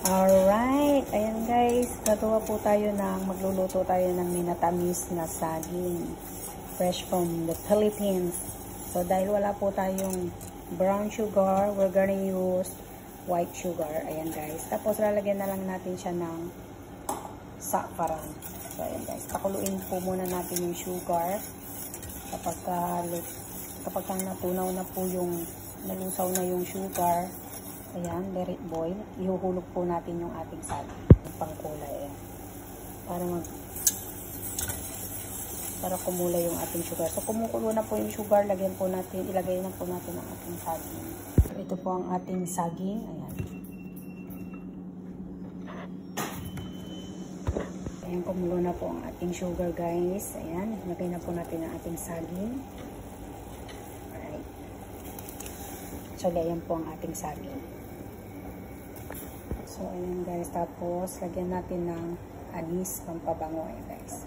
Alright, ayan guys, gagawa po tayo magluluto tayo ng minatamis na saging. Fresh from the Philippines. So, dahil wala po tayong brown sugar, we're gonna use white sugar. Ayan guys. Tapos, lalagyan na lang natin siya ng saffron. So, ayan guys. Pakuluin po muna natin yung sugar. Kapag natunaw na po nalusaw na yung sugar, ayan, let it boil. Ihuhulog po natin yung ating saging. Yung pangkulay, ayan. Para kumulay yung ating sugar. So, kumukulo na po yung sugar, ilagay na po natin ang ating saging. So, ito po ang ating saging. Ayan. Ayan, kumulo na po ang ating sugar, guys. Ayan, ilagay na po natin ang ating saging. Alright. So, ayan po ang ating saging. So, ayan guys. Tapos, lagyan natin ng anis, pampabango. Ayan guys.